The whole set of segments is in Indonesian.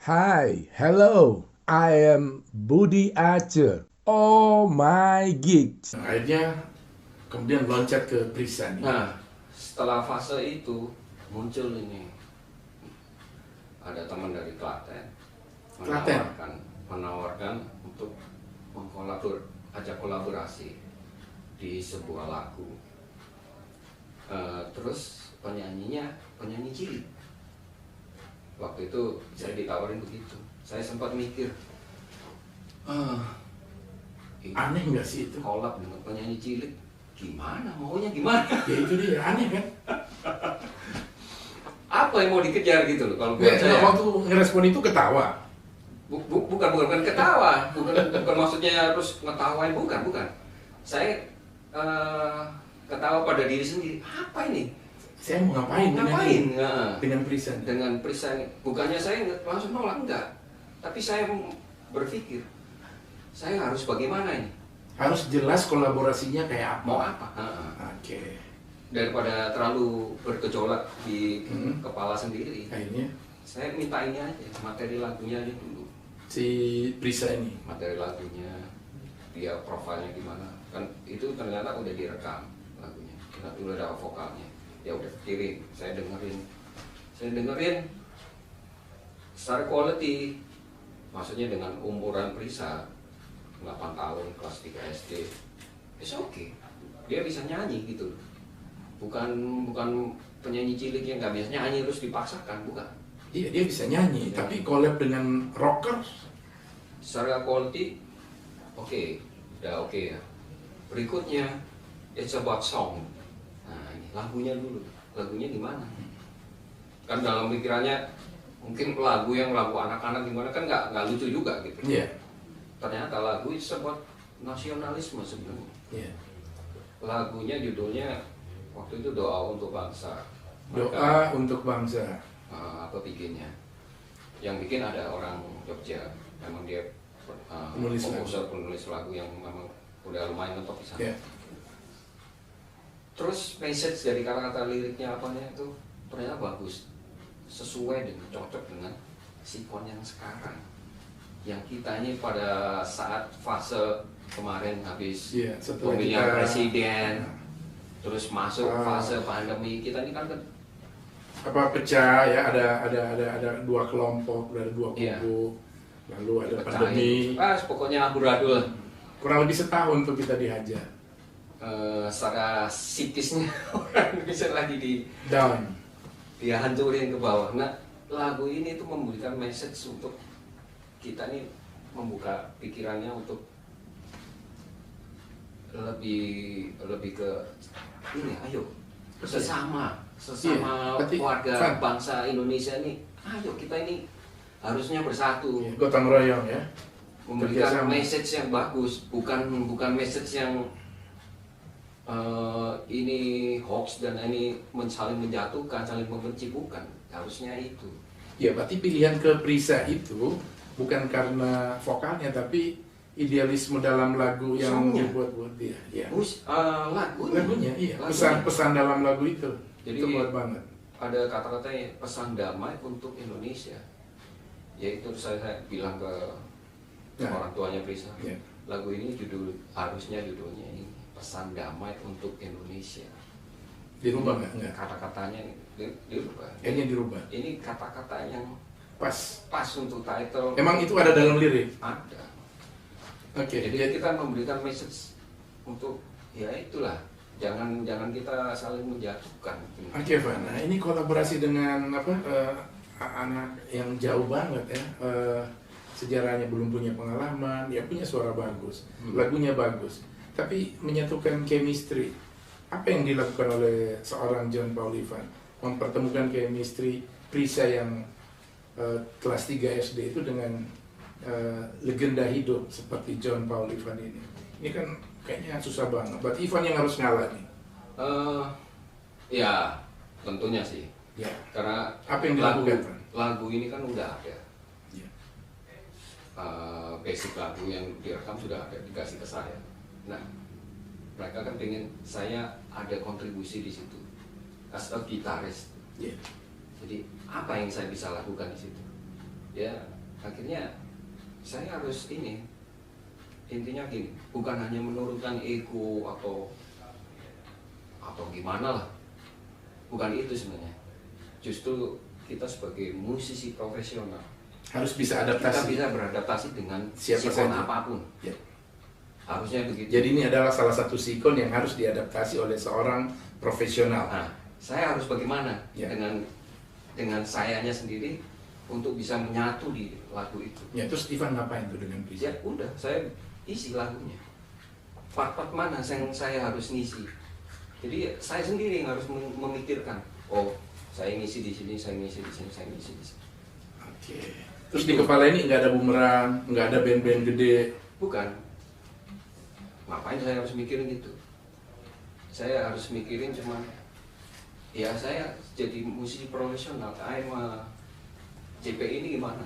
Hi, hello, I am Budi Aceh. Oh my gig. Akhirnya kemudian loncat ke Prisa nih. Nah, setelah fase itu muncul ini ada teman dari Klaten Klaten? menawarkan untuk ajak kolaborasi di sebuah lagu. Terus penyanyi cilik. Waktu itu saya ditawarin begitu. Saya sempat mikir, Aneh nggak sih itu? kolab dengan penyanyi cilik, gimana maunya gimana? Ya itu dia, aneh kan? Apa yang mau dikejar gitu loh? Kalau buat Nggak, saya. waktu ngerespon itu ketawa. Bukan ketawa, bukan maksudnya harus ngetawain, bukan. Saya ketawa pada diri sendiri. Apa ini? Saya mau ngapain? Ngapain? Dengan Prisa. Dengan Prisa, bukannya saya langsung nolak, enggak. Tapi saya berpikir, saya harus bagaimana ini? Harus jelas kolaborasinya kayak apa. Mau apa? Oke. Daripada terlalu bergejolak di kepala sendiri, Akhirnya saya minta ini aja, materi lagunya aja dulu. si Prisa ini. Materi lagunya, dia profilnya gimana, kan itu ternyata udah direkam lagunya, udah ada vokalnya, ya udah kirim, saya dengerin secara quality, maksudnya dengan umuran Prisa 8 tahun kelas 3 SD, it's okay, dia bisa nyanyi gitu, bukan penyanyi cilik yang nggak bisa nyanyi terus dipaksakan, bukan. Iya, dia bisa nyanyi, tapi collab dengan rockers. Secara quality udah oke ya. Berikutnya it's about song. Nah ini lagunya dulu, lagunya gimana? Kan dalam pikirannya mungkin lagu anak-anak gimana, kan nggak lucu juga gitu. Iya. Ternyata lagu itu about nasionalisme sebenarnya. Iya. Lagunya judulnya waktu itu Doa untuk Bangsa. Doa untuk bangsa. Apa bikinnya? Yang bikin ada orang Jogja, memang dia penulis lagu yang memang udah lumayan mentok di sana. Yeah. Terus message dari kata-kata liriknya apanya itu ternyata bagus, sesuai dengan cocok dengan sikon yang sekarang, yang kita ini pada saat fase kemarin habis pemilihan presiden, terus masuk fase pandemi, kita ini kan pecah ya, ada dua kelompok, ada dua kubu, lalu ada pandemi. Pokoknya amburadul. Kurang lebih setahun tuh kita dihajar. Secara psikisnya orang bisa lagi dia hancurin ke bawah. Nah, lagu ini tuh memberikan message untuk kita nih membuka pikirannya untuk lebih ke ini, ayo sesama warga bangsa Indonesia nih, ayo kita ini harusnya bersatu, gotong royong ya, memberikan message yang bagus, bukan message yang ini hoax dan ini saling menjatuhkan, saling membenci, bukan, harusnya itu. Ya, berarti pilihan ke Prisa itu bukan karena vokalnya, tapi idealisme dalam lagu yang dibuat-buat dia. Ya. Lagunya, iya. Pesan dalam lagu itu. Jadi itu buat banget. Ada kata-katanya pesan damai untuk Indonesia. Yaitu saya bilang ke orang tuanya Prisa. Yeah. Lagu ini harusnya judulnya ini pesan damai untuk Indonesia. Dirubah nggak? Kata-katanya dirubah. Kayaknya dirubah. Ini kata-kata yang pas untuk title. Emang itu ada dalam lirik? Ada. Oke. Jadi kita memberikan message untuk ya itulah. Jangan kita saling menjatuhkan. Oke, Van. Nah, ini kolaborasi dengan anak yang jauh banget ya. Sejarahnya belum punya pengalaman, dia punya suara bagus, lagunya bagus, tapi menyatukan chemistry. Apa yang dilakukan oleh seorang John Paul Ivan? Mempertemukan chemistry Prisa yang kelas 3 SD itu dengan legenda hidup seperti John Paul Ivan ini. Ini kan kayaknya susah banget. Berarti Ivan yang harus ngalah nih. Ya, tentunya sih. Ya. Karena apa yang dilakukan? Lagu ini kan udah ada. Ya. Basic lagu yang direkam sudah ada, dikasih ke saya. Nah, mereka kan pengen saya ada kontribusi di situ as a guitarist. Yeah. Jadi apa yang saya bisa lakukan di situ? Ya akhirnya saya harus intinya gini, bukan hanya menurunkan ego atau gimana lah, bukan itu sebenarnya. Justru kita sebagai musisi profesional harus bisa kita adaptasi. bisa beradaptasi dengan Siapa sikon saja. apapun. Ya. Harusnya begitu. Jadi ini adalah salah satu sikon yang harus diadaptasi oleh seorang profesional. Nah, saya harus bagaimana Ya. dengan sayanya sendiri untuk bisa menyatu di lagu itu. Ya, terus Ivan ngapain tuh dengan Prisa? Ya udah, saya isi lagunya. Part-part mana yang saya harus ngisi. Jadi saya sendiri yang harus memikirkan. Oh, saya ngisi di sini, saya ngisi di sini, saya ngisi di sini. Oke. Terus di kepala ini nggak ada bumerang, nggak ada band-band gede. Bukan. Ngapain saya harus mikirin gitu? Saya harus mikirin cuman ya saya jadi musisi profesional. JP ini gimana?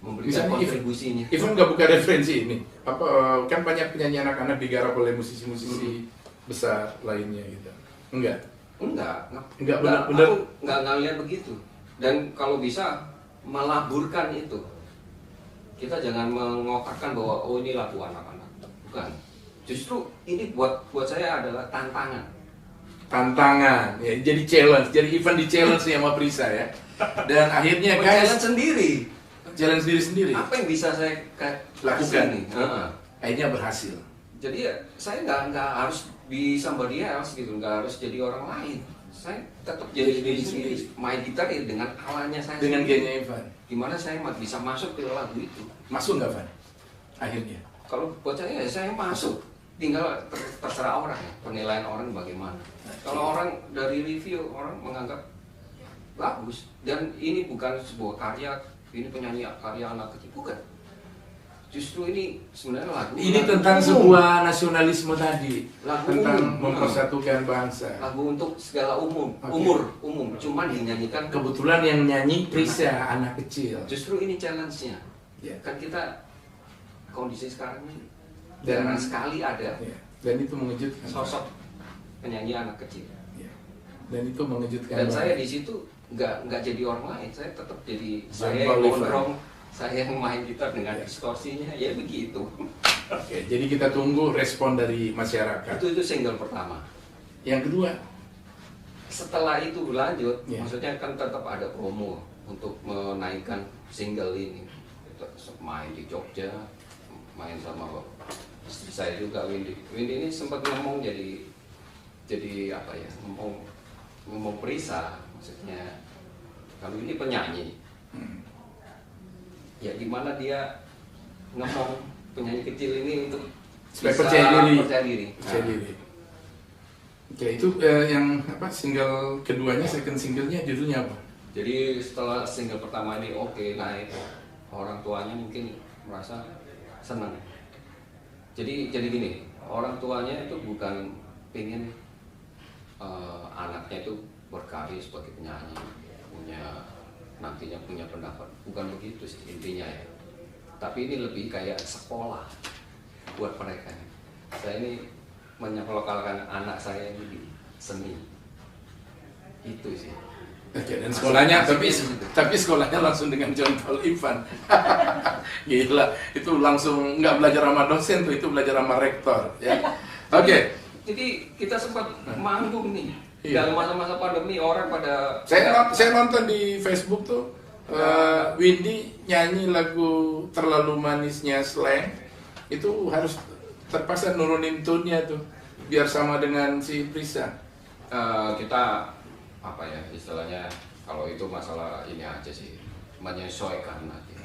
Memberikan Misalnya kontribusinya. Ivan nggak buka referensi ini. Apa kan banyak penyanyi anak-anak digarap oleh musisi-musisi besar lainnya gitu. Enggak. Enggak benar-benar. Aku enggak lihat begitu. Dan kalau bisa melaburkan itu. Kita jangan mengotakkan bahwa oh ini lagu anak-anak. Bukan. Justru ini buat saya adalah tantangan. Tantangan, ya, jadi challenge. Jadi Ivan di challenge nih sama Prisa ya. Dan akhirnya Challenge guys, sendiri. challenge diri sendiri. Apa yang bisa saya Lakukan nih? Akhirnya berhasil. Jadi ya, saya nggak harus be somebody else gitu, nggak harus jadi orang lain. Saya tetap jadi diri sendiri, main gitar ya dengan alanya saya Dengan sendiri. gayanya Ivan. Gimana saya bisa masuk ke lagu itu? Masuk nggak Van? Akhirnya. Kalau buat saya masuk. Tinggal terserah orang ya, penilaian orang bagaimana. Kalau orang dari review, orang menganggap bagus. Dan ini bukan sebuah karya, ini penyanyi karya anak kecil, bukan. Justru ini sebenarnya lagu. Ini tentang sebuah nasionalisme tadi, Lagu tentang umum. mempersatukan bangsa. Lagu untuk segala umum, Oke. umum. Cuman dinyanyikan. Kebetulan yang nyanyi Prisa, anak kecil. Justru ini challenge-nya. Ya. Kan kita kondisi sekarang ini Dan- jarang sekali ada Ya. Dan itu mengejutkan. sosok penyanyi anak kecil. Ya. Dan itu mengejutkan. Dan banget. saya di situ nggak jadi orang lain, saya tetap jadi saya yang Paul Ivan. gondrong, saya yang main gitar dengan Ya. distorsinya, ya begitu. Oke, jadi kita tunggu respon dari masyarakat. Itu single pertama. Yang kedua, Setelah itu berlanjut, Ya. maksudnya kan tetap ada promo untuk menaikkan single ini. Kita main di Jogja, main sama istri saya juga, Windy ini sempat ngomong jadi apa ya, ngomong Prisa, maksudnya kalau ini penyanyi, ya gimana dia ngomong penyanyi kecil ini untuk supaya bisa percaya diri. percaya diri. Percaya Nah, diri. Oke, itu yang apa? Single keduanya, second singlenya judulnya apa? Jadi setelah single pertama ini oke naik, orang tuanya mungkin merasa senang. Jadi gini, orang tuanya itu bukan pengen anaknya itu berkarya sebagai penyanyi, nantinya punya pendapat, bukan begitu sih intinya ya. Tapi ini lebih kayak sekolah buat mereka. Saya ini menyekolahkan anak saya ini di seni, itu sih. Oke, dan sekolahnya, Asik-asik tapi sekolahnya langsung dengan John Paul Ivan. Gila, itu langsung nggak belajar sama dosen tuh, itu belajar sama rektor. Ya. Oke, Jadi kita sempat manggung nih. Iya. Dalam masa-masa pandemi orang pada saya nonton di Facebook tuh, Windy nyanyi lagu Terlalu Manisnya Slang, itu harus terpaksa nurunin tone-nya tuh, biar sama dengan si Prisa. kita apa ya istilahnya, kalau itu masalah ini aja sih, menyesuaikan aja.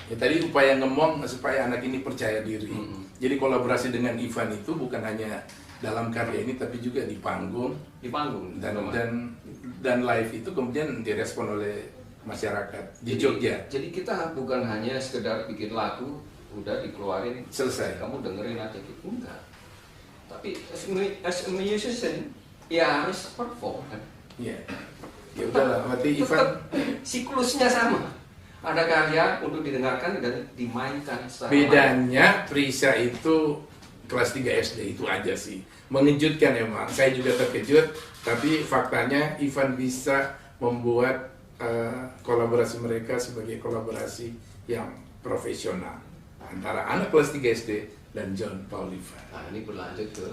Ya tadi upaya ngemong supaya anak ini percaya diri. Jadi kolaborasi dengan Ivan itu bukan hanya dalam karya ini, tapi juga di panggung Di panggung dan live itu kemudian direspon oleh masyarakat di Jogja. Jadi kita bukan hanya sekedar bikin lagu udah dikeluarin Selesai. kamu dengerin aja gitu, enggak. Tapi as a musician ya harus perform kan. Iya. Ya udahlah, berarti Ivan Tetap siklusnya sama. Ada karya untuk didengarkan dan dimainkan secara bedanya Prisa itu kelas 3 SD itu aja sih. Mengejutkan emang. Saya juga terkejut, tapi faktanya Ivan bisa membuat kolaborasi mereka sebagai kolaborasi yang profesional antara anak kelas 3 SD dan John Pauliva. Nah, ini berlanjut ke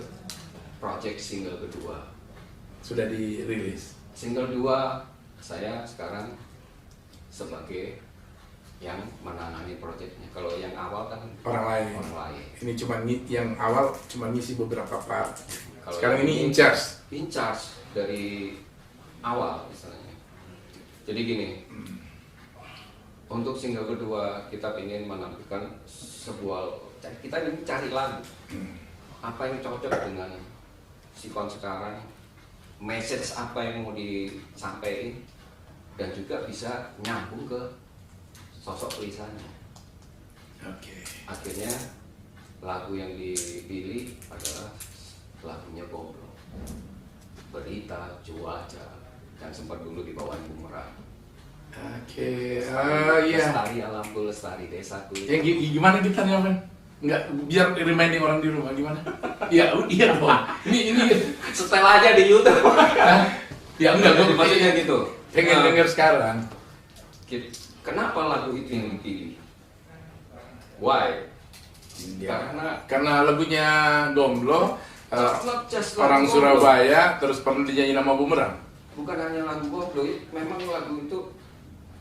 project single kedua. Sudah dirilis. Single 2 saya sekarang sebagai yang menangani proyeknya. Kalau yang awal kan Orang lain. Ini cuma yang awal cuma ngisi beberapa part. Kalau Sekarang ini in charge. In charge dari awal misalnya. Jadi gini, untuk single kedua kita ingin menampilkan sebuah, kita ingin cari lagu apa yang cocok dengan sikon sekarang, message apa yang mau disampaikan, dan juga bisa nyambung ke sosok tulisannya. Oke. Akhirnya lagu yang dipilih adalah lagunya Gomblo, berita, cuaca, dan sempat dulu dibawain Bumerang. Oke. Iya. Lestari alamku, lestari desaku. Gimana gitarnya, Man? Enggak, biar reminding orang di rumah gimana? Iya, iya dong. Ini Setel aja di YouTube. ya enggak, gue maksudnya gitu. pengen denger sekarang. Kenapa lagu itu yang dipilih? Why? Ya, karena lagunya Gomblo, Not just lagu orang Gomblo. Surabaya, terus pernah dinyanyi nama Bumerang. Bukan hanya lagu Gomblo, memang lagu itu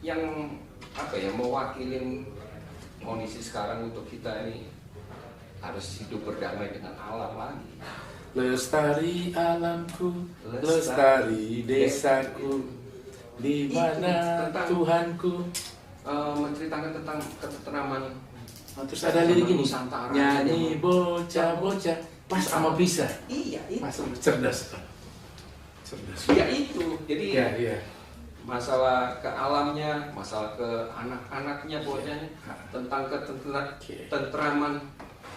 yang apa ya, mewakilin kondisi sekarang untuk kita ini harus hidup berdamai dengan alam lagi. Lestari alamku, lestari desaku, di mana Tentang- Tuhanku. Menceritakan tentang ketentraman. Terus ada lirik gini, Nusantara. nyanyi bocah-bocah, pas sama bisa. Iya, itu. Mas cerdas. Cerdas. Ya itu. Jadi Iya, iya. masalah ke alamnya, masalah ke anak-anaknya, bocahnya, tentang ketentraman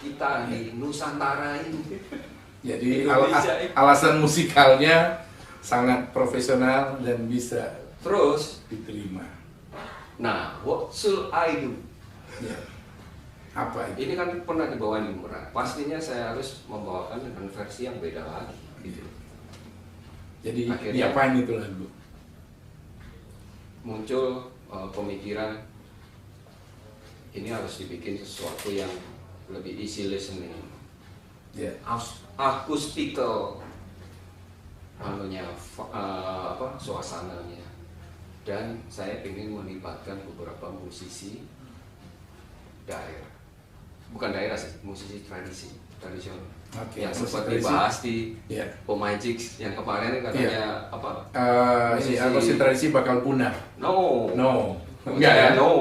kita di Nusantara ini. Jadi Indonesia. alasan musikalnya sangat profesional dan bisa Terus, diterima. nah, what should I do? Ya. Apa itu? Ini kan pernah dibawain di Bumerang. Pastinya saya harus membawakan dengan versi yang beda lagi. Gitu. Jadi Akhirnya- diapain itu lagu? Muncul pemikiran ini harus dibikin sesuatu yang lebih easy listening, Ya. akustical, suasananya, dan saya ingin melibatkan beberapa musisi daerah, bukan daerah sih, musisi tradisional. Oke, Yang musisi sempat tradisi. dibahas di Ya. Magic yang kemarin katanya apa? Ini aku sih tradisi bakal punah. No. Enggak ya? No.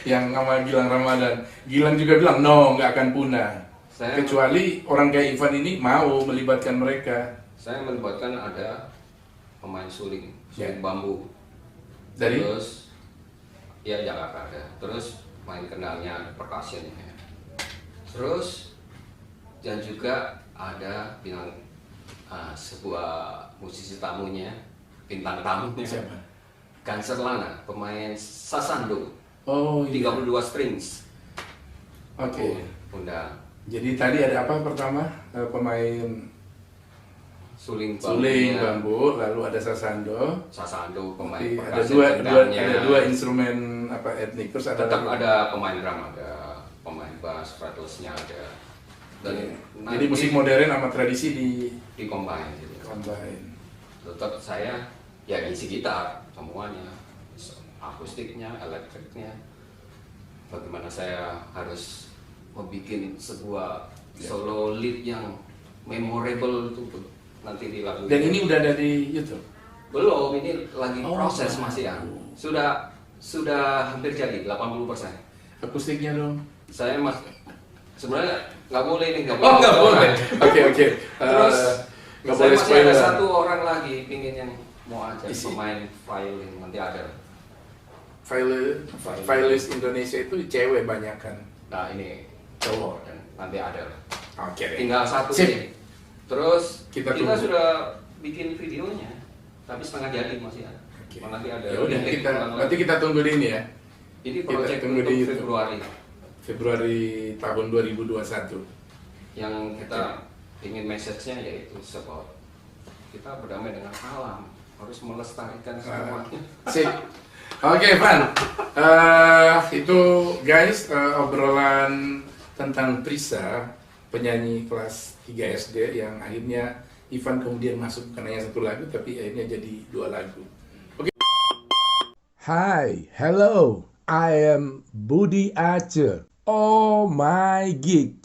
Yang sama Gilang Ramadan. Gilang juga bilang no, nggak akan punah. Saya- Kecuali orang kayak Ivan ini mau melibatkan mereka. Saya melibatkan ada pemain suling Ya. bambu. Dari? Terus ya Jakarta ada. Terus main kendangnya, percussionnya. Terus dan juga ada bilang sebuah musisi tamunya, bintang tamunya. Siapa? Ganser Lana, pemain sasando, Oh iya. 32 strings. Oke. Undang Jadi tadi ada apa pertama? Pemain suling suling bambunya, bambu, lalu ada sasando. sasando, pemain Jadi ada percussion kendangnya. dua instrumen apa etnik, terus ada Tetap lagi. ada pemain drum, ada pemain bass, fretless-nya ada. Dan Jadi musik modern sama tradisi di combine gitu. combine. Tetap saya ya ngisi gitar semuanya, akustiknya, elektriknya. Bagaimana saya harus membuat sebuah solo lead yang memorable itu nanti di lagu. Dan ini udah ada di YouTube. Belum, ini lagi Oh, proses masih ya. Sudah hampir jadi 80%. Akustiknya dong. Saya sebenarnya nggak boleh nih, nggak Oh, nggak boleh. Oke. Terus Nggak saya boleh masih ada spoiler. satu orang lagi pingin yang mau aja Isi. pemain violin, nanti ada. Violis Indonesia itu cewek banyak kan. Nah ini Cowok. dan nanti ada. Oke. deh. Tinggal satu Sip. nih. Terus Kita kita, tunggu. sudah bikin videonya, tapi setengah jadi masih ada. Oke. Nanti ada. Ya udah nanti kita tunggu di ini ya. Ini kita project tunggu untuk di YouTube. Februari Tahun 2021. yang kita ingin message-nya yaitu sebab kita berdamai dengan alam. harus melestarikan semuanya. Sip. Oke, Van. Itu guys obrolan tentang Prisa, penyanyi kelas 3 SD yang akhirnya Ivan kemudian masuk bukan hanya satu lagu tapi akhirnya jadi 2 lagu. Hi, hello, I am Budi Aceh. Oh my gigs.